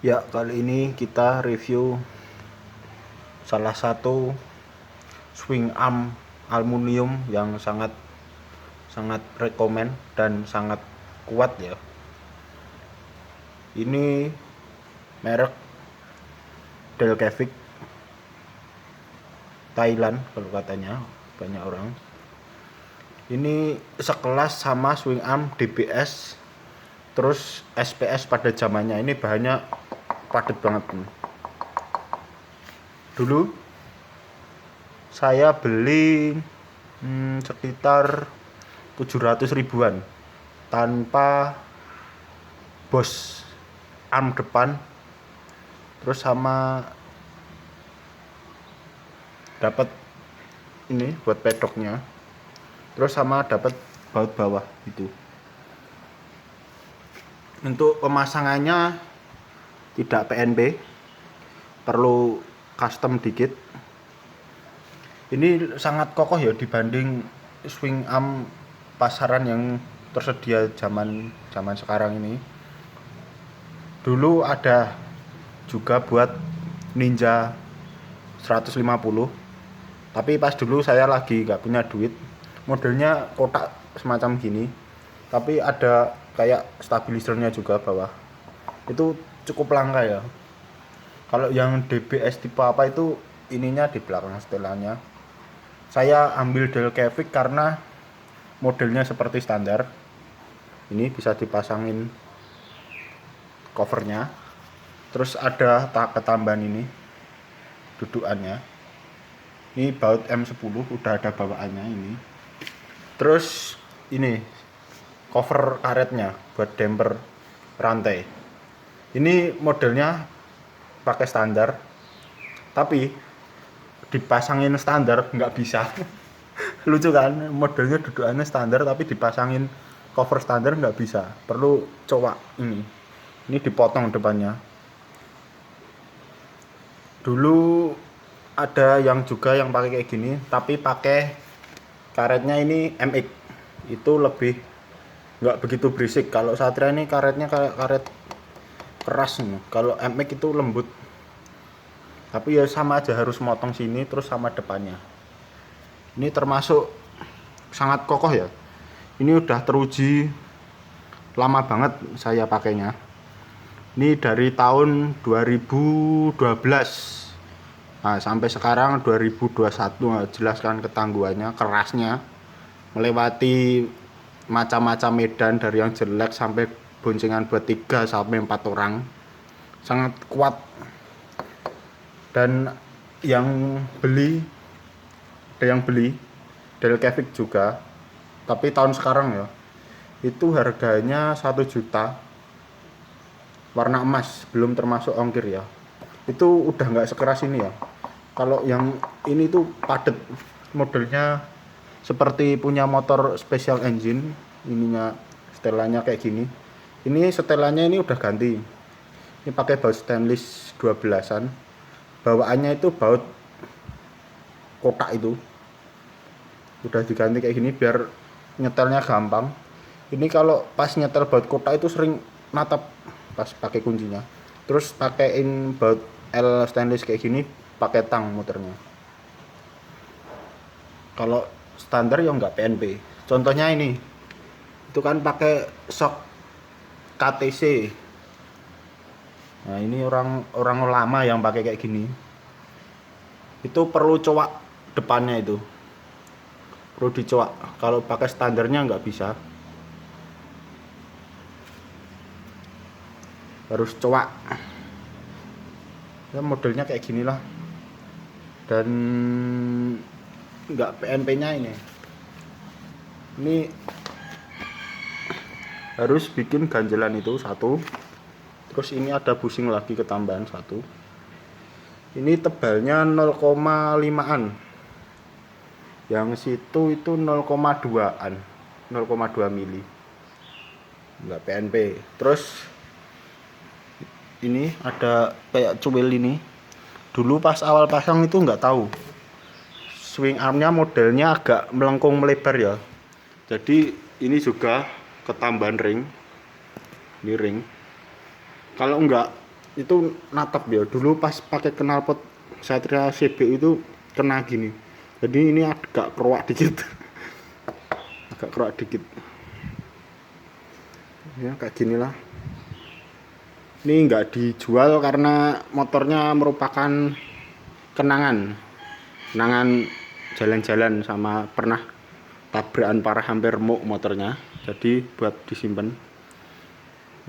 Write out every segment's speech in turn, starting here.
Ya, kali ini kita review salah satu swing arm aluminium yang sangat rekomen dan sangat kuat ya. Ini merek Delcavic Thailand kalau katanya banyak orang. Ini sekelas sama swing arm DBS terus SPS pada zamannya. Ini bahannya padat banget nih. Dulu saya beli sekitar 700 ribuan tanpa bos arm depan, terus sama dapat ini buat pedoknya, terus sama dapat baut bawah gitu. Untuk pemasangannya tidak PNP, perlu custom dikit. Ini sangat kokoh ya dibanding swing arm pasaran yang tersedia zaman sekarang ini. Dulu ada juga buat Ninja 150, tapi pas dulu saya lagi nggak punya duit. Modelnya kotak semacam gini, tapi ada kayak stabilizernya juga bawah. Itu cukup langka ya. Kalau yang DBS tipe apa itu ininya di belakang setelannya. Saya ambil Delcavic karena modelnya seperti standar. Ini bisa dipasangin covernya. Terus ada ketambahan ini dudukannya. Ini baut M10 udah ada bawaannya ini. Terus ini cover karetnya buat damper rantai. Ini modelnya pakai standar, tapi dipasangin standar nggak bisa. Lucu kan, modelnya dudukannya standar tapi dipasangin cover standar nggak bisa, perlu cowok ini dipotong depannya. Dulu ada yang juga yang pakai kayak gini tapi pakai karetnya ini MX, itu lebih nggak begitu berisik. Kalau Satria ini karetnya kayak karet keras nih. Kalau MX itu lembut, tapi ya sama aja harus motong sini terus sama depannya. Ini termasuk sangat kokoh ya. Ini udah teruji lama banget saya pakainya. Ini dari tahun 2012. Nah, sampai sekarang 2021. Nah, jelaskan ketangguhannya, kerasnya melewati macam-macam medan dari yang jelek sampai boncengan buat 3 sampai 4 orang. Sangat kuat. Dan yang beli Delcavic juga, tapi tahun sekarang ya, itu harganya 1 juta, warna emas, belum termasuk ongkir ya. Itu udah nggak sekeras ini ya. Kalau yang ini tuh padet, modelnya seperti punya motor special engine. Ininya setelannya kayak gini. Ini setelannya ini udah ganti, ini pakai baut stainless 12-an. Bawaannya itu baut kotak, itu udah diganti kayak gini biar nyetelnya gampang. Ini kalau pas nyetel baut kotak itu sering natap pas pakai kuncinya. Terus pakein baut L stainless kayak gini, pakai tang muternya. Kalau standar ya nggak PNP. Contohnya ini, itu kan pakai shock KTC. Nah, ini orang lama yang pakai kayak gini. Itu perlu cowok depannya, itu perlu dicowok. Kalau pakai standarnya nggak bisa, harus cowok. Ya, modelnya kayak gini lah. Dan nggak PNP-nya ini harus bikin ganjelan itu satu. Terus ini ada busing lagi ketambahan satu. Ini tebalnya 0,5an. Yang situ itu 0,2an, 0,2 mili. Enggak PNP. Terus ini ada kayak cuil ini. Dulu pas awal pasang itu nggak tahu. Swing armnya modelnya agak melengkung melebar ya. Jadi ini juga ketambahan ring. Ini ring. Kalau enggak itu natap ya. Dulu pas pakai knalpot Satria CB itu kena gini. Jadi ini agak keruak dikit. Agak keruak dikit. Ya kayak gini lah. Ini nggak dijual karena motornya merupakan kenangan jalan-jalan sama pernah tabrakan parah hampir remuk motornya, jadi buat disimpan.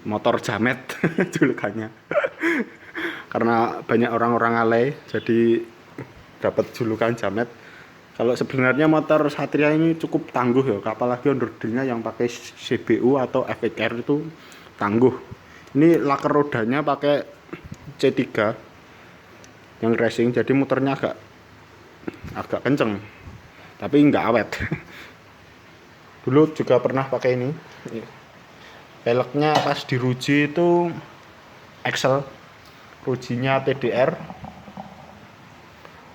Motor jamet julukannya. Karena banyak orang-orang alay jadi dapat julukan jamet. Kalau sebenarnya motor Satria ini cukup tangguh ya, apalagi onderdilnya yang pakai CBU atau FXR itu tangguh. Ini laker rodanya pakai C3 yang racing, jadi muternya agak kenceng, tapi nggak awet. Dulu juga pernah pakai ini. Peleknya pas diruji itu Excel, rujinya TDR.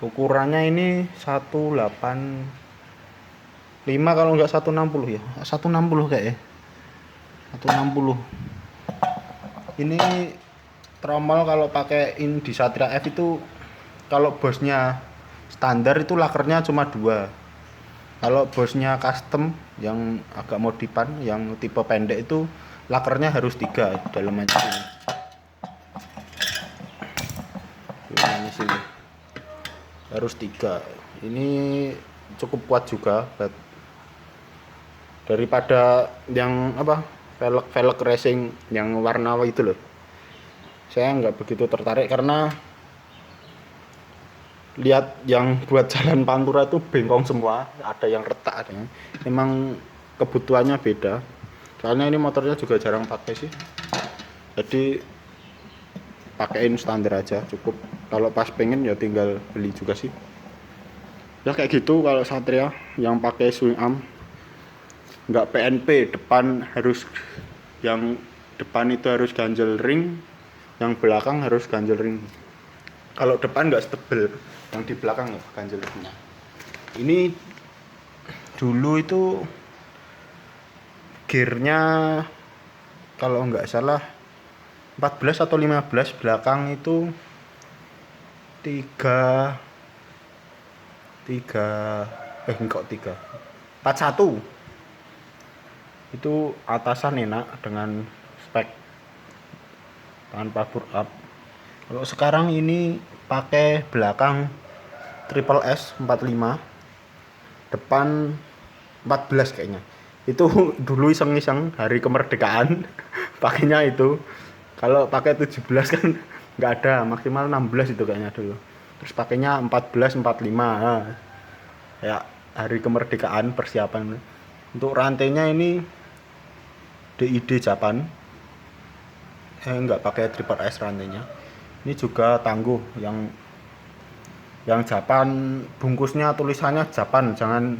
Ukurannya ini 185 kalau nggak 160 ya. 160 kayak ya. 160. Ini tromol kalau pakein di Satria F itu kalau bosnya standar itu lakernya cuma 2. Kalau bosnya custom yang agak modifan yang tipe pendek itu lakernya harus 3 dalam aja ini sini. Harus 3. Ini cukup kuat juga daripada yang velg racing yang warna itu loh. Saya nggak begitu tertarik karena lihat yang buat jalan pantura itu bengkong semua, ada yang retak, ada yang memang kebutuhannya beda. Soalnya ini motornya juga jarang pakai sih, jadi pakein standar aja cukup. Kalau pas pengen ya tinggal beli juga sih. Ya kayak gitu kalau Satria yang pakai swing arm. Nggak PNP, yang depan itu harus ganjel ring, yang belakang harus ganjel ring. Kalau depan nggak setebel, yang di belakang ya ganjel ringnya. Ini dulu itu gearnya kalau nggak salah 14 atau 15, belakang itu 3 41. Itu atasan enak dengan spek tanpa burn up. Kalau sekarang ini pakai belakang triple S 45, depan 14 kayaknya. Itu dulu iseng-iseng hari kemerdekaan pakainya itu. Kalau pakai 17 kan nggak ada, maksimal 16 itu kayaknya dulu. Terus pakainya 14 45. Nah, ya hari kemerdekaan persiapan. Untuk rantainya ini DID Japan, nggak pakai triple S rantainya. Ini juga tangguh, yang Japan bungkusnya tulisannya Japan, jangan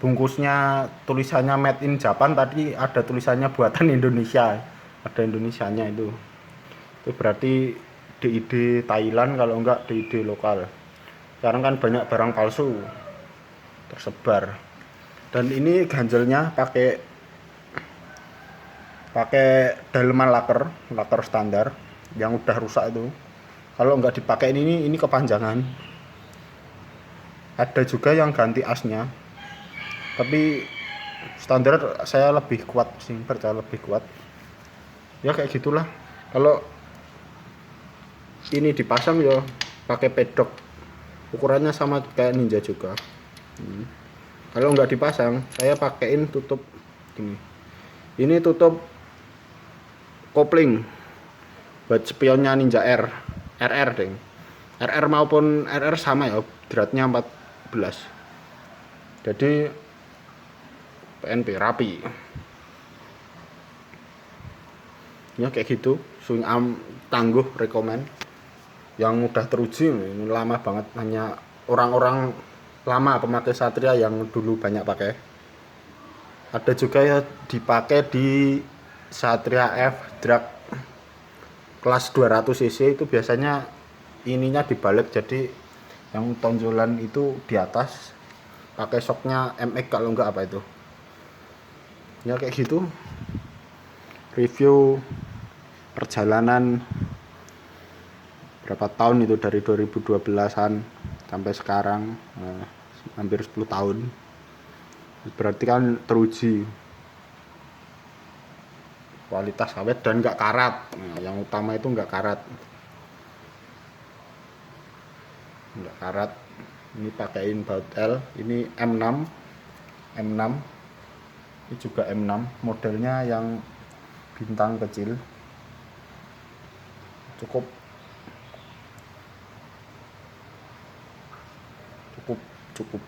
bungkusnya tulisannya made in Japan, tadi ada tulisannya buatan Indonesia, ada Indonesianya itu berarti DID Thailand, kalau enggak DID lokal. Sekarang kan banyak barang palsu tersebar. Dan ini ganjelnya pakai daleman laker standar yang udah rusak itu. Kalau nggak dipakai ini kepanjangan. Ada juga yang ganti asnya, tapi standar saya lebih kuat sih, percaya lebih kuat. Ya kayak gitulah. Kalau ini dipasang ya pakai pedok, ukurannya sama kayak Ninja juga. Kalau nggak dipasang, saya pakein tutup ini tutup kopling buat spionnya Ninja RR deng. RR maupun RR sama ya, beratnya 14. Jadi PNP rapi. Ya kayak gitu, swing arm tangguh, rekomen. Yang udah teruji ini lama banget, hanya orang-orang lama pemakai Satria yang dulu banyak pakai. Ada juga ya dipakai di Satria F drag kelas 200 cc, itu biasanya ininya dibalik, jadi yang tonjolan itu di atas, pakai shocknya MX kalau enggak apa itu. Ya kayak gitu review perjalanan berapa tahun itu, dari 2012-an sampai sekarang, hampir 10 tahun. Berarti kan teruji kualitas awet dan nggak karat. Nah, yang utama itu nggak karat. Nggak karat. Ini pakaiin baut L, ini M6. Ini juga M6, modelnya yang bintang kecil. Cukup cukup cukup